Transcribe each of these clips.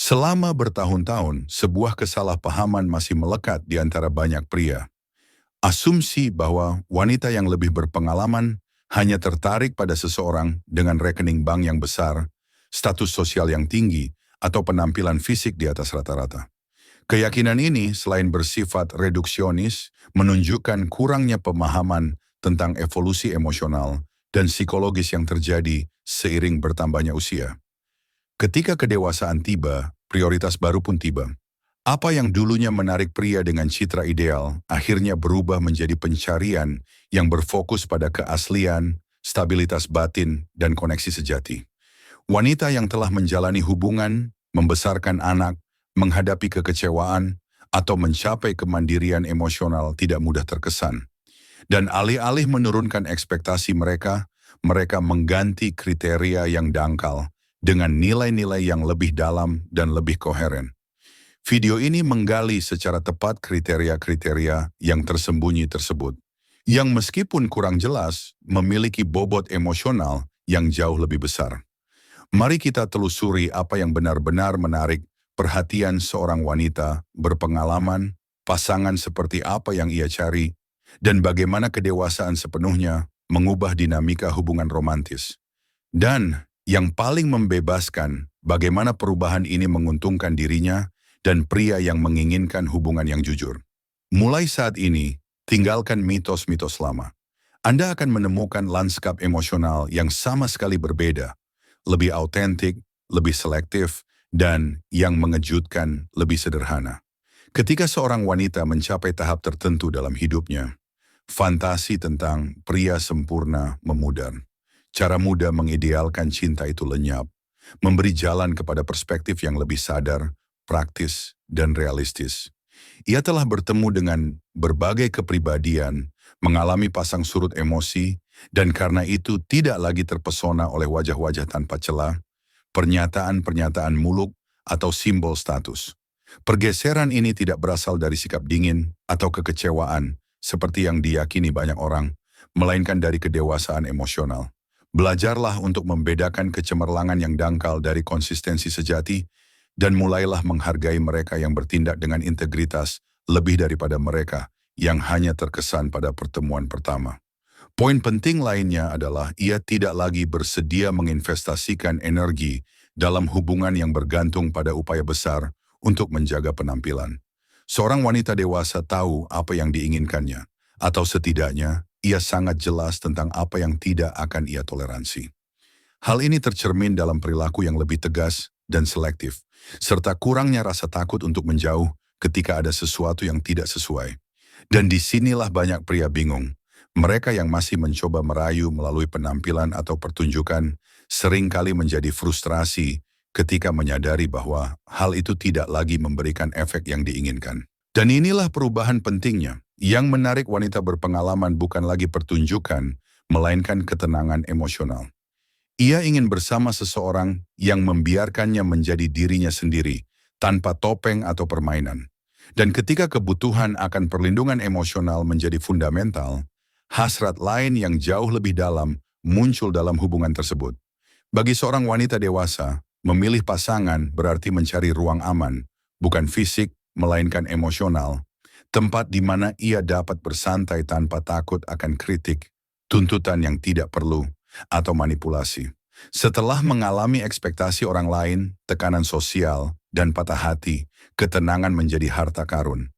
Selama bertahun-tahun, sebuah kesalahpahaman masih melekat di antara banyak pria. Asumsi bahwa wanita yang lebih berpengalaman hanya tertarik pada seseorang dengan rekening bank yang besar, status sosial yang tinggi, atau penampilan fisik di atas rata-rata. Keyakinan ini selain bersifat reduksionis, menunjukkan kurangnya pemahaman tentang evolusi emosional dan psikologis yang terjadi seiring bertambahnya usia. Ketika kedewasaan tiba, prioritas baru pun tiba. Apa yang dulunya menarik pria dengan citra ideal, akhirnya berubah menjadi pencarian yang berfokus pada keaslian, stabilitas batin, dan koneksi sejati. Wanita yang telah menjalani hubungan, membesarkan anak, menghadapi kekecewaan, atau mencapai kemandirian emosional tidak mudah terkesan. Dan alih-alih menurunkan ekspektasi mereka mengganti kriteria yang dangkal dengan nilai-nilai yang lebih dalam dan lebih koheren. Video ini menggali secara tepat kriteria-kriteria yang tersembunyi tersebut, yang meskipun kurang jelas, memiliki bobot emosional yang jauh lebih besar. Mari kita telusuri apa yang benar-benar menarik perhatian seorang wanita berpengalaman, pasangan seperti apa yang ia cari, dan bagaimana kedewasaan sepenuhnya mengubah dinamika hubungan romantis. Dan yang paling membebaskan, bagaimana perubahan ini menguntungkan dirinya dan pria yang menginginkan hubungan yang jujur. Mulai saat ini, tinggalkan mitos-mitos lama. Anda akan menemukan lanskap emosional yang sama sekali berbeda, lebih autentik, lebih selektif, dan yang mengejutkan lebih sederhana. Ketika seorang wanita mencapai tahap tertentu dalam hidupnya, fantasi tentang pria sempurna memudar. Cara muda mengidealkan cinta itu lenyap, memberi jalan kepada perspektif yang lebih sadar, praktis, dan realistis. Ia telah bertemu dengan berbagai kepribadian, mengalami pasang surut emosi, dan karena itu tidak lagi terpesona oleh wajah-wajah tanpa celah, pernyataan-pernyataan muluk, atau simbol status. Pergeseran ini tidak berasal dari sikap dingin atau kekecewaan, seperti yang diyakini banyak orang, melainkan dari kedewasaan emosional. Belajarlah untuk membedakan kecemerlangan yang dangkal dari konsistensi sejati, dan mulailah menghargai mereka yang bertindak dengan integritas lebih daripada mereka yang hanya terkesan pada pertemuan pertama. Poin penting lainnya adalah ia tidak lagi bersedia menginvestasikan energi dalam hubungan yang bergantung pada upaya besar untuk menjaga penampilan. Seorang wanita dewasa tahu apa yang diinginkannya, atau setidaknya ia sangat jelas tentang apa yang tidak akan ia toleransi. Hal ini tercermin dalam perilaku yang lebih tegas dan selektif, serta kurangnya rasa takut untuk menjauh ketika ada sesuatu yang tidak sesuai. Dan disinilah banyak pria bingung. Mereka yang masih mencoba merayu melalui penampilan atau pertunjukan seringkali menjadi frustrasi ketika menyadari bahwa hal itu tidak lagi memberikan efek yang diinginkan. Dan inilah perubahan pentingnya. Yang menarik wanita berpengalaman bukan lagi pertunjukan, melainkan ketenangan emosional. Ia ingin bersama seseorang yang membiarkannya menjadi dirinya sendiri, tanpa topeng atau permainan. Dan ketika kebutuhan akan perlindungan emosional menjadi fundamental, hasrat lain yang jauh lebih dalam muncul dalam hubungan tersebut. Bagi seorang wanita dewasa, memilih pasangan berarti mencari ruang aman, bukan fisik, melainkan emosional, tempat di mana ia dapat bersantai tanpa takut akan kritik, tuntutan yang tidak perlu, atau manipulasi. Setelah mengalami ekspektasi orang lain, tekanan sosial, dan patah hati, ketenangan menjadi harta karun.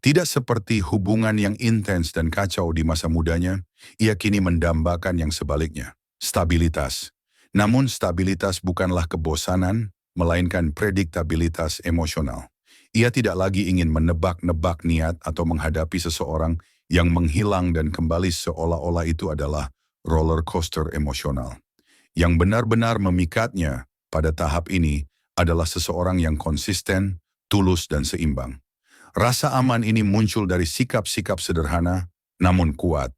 Tidak seperti hubungan yang intens dan kacau di masa mudanya, ia kini mendambakan yang sebaliknya, stabilitas. Namun stabilitas bukanlah kebosanan, melainkan prediktabilitas emosional. Ia tidak lagi ingin menebak-nebak niat atau menghadapi seseorang yang menghilang dan kembali seolah-olah itu adalah roller coaster emosional. Yang benar-benar memikatnya pada tahap ini adalah seseorang yang konsisten, tulus, dan seimbang. Rasa aman ini muncul dari sikap-sikap sederhana, namun kuat.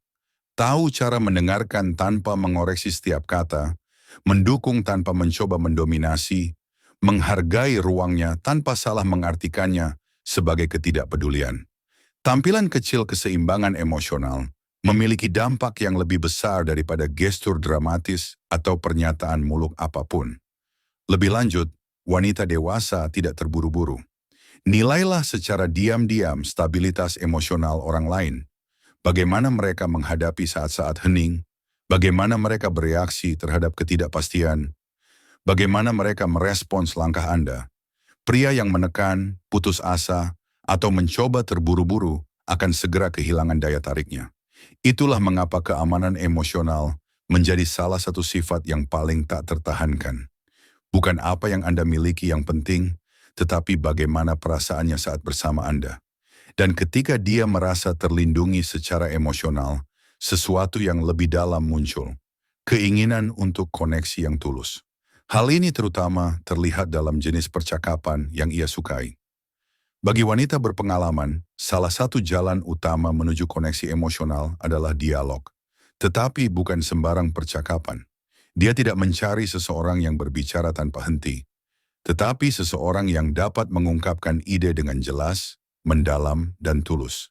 Tahu cara mendengarkan tanpa mengoreksi setiap kata, mendukung tanpa mencoba mendominasi, menghargai ruangnya tanpa salah mengartikannya sebagai ketidakpedulian. Tampilan kecil keseimbangan emosional memiliki dampak yang lebih besar daripada gestur dramatis atau pernyataan muluk apapun. Lebih lanjut, wanita dewasa tidak terburu-buru. Nilailah secara diam-diam stabilitas emosional orang lain. Bagaimana mereka menghadapi saat-saat hening, bagaimana mereka bereaksi terhadap ketidakpastian, bagaimana mereka merespons langkah Anda. Pria yang menekan, putus asa, atau mencoba terburu-buru akan segera kehilangan daya tariknya. Itulah mengapa keamanan emosional menjadi salah satu sifat yang paling tak tertahankan. Bukan apa yang Anda miliki yang penting, tetapi bagaimana perasaannya saat bersama Anda. Dan ketika dia merasa terlindungi secara emosional, sesuatu yang lebih dalam muncul. Keinginan untuk koneksi yang tulus. Hal ini terutama terlihat dalam jenis percakapan yang ia sukai. Bagi wanita berpengalaman, salah satu jalan utama menuju koneksi emosional adalah dialog. Tetapi bukan sembarang percakapan. Dia tidak mencari seseorang yang berbicara tanpa henti, tetapi seseorang yang dapat mengungkapkan ide dengan jelas, mendalam, dan tulus.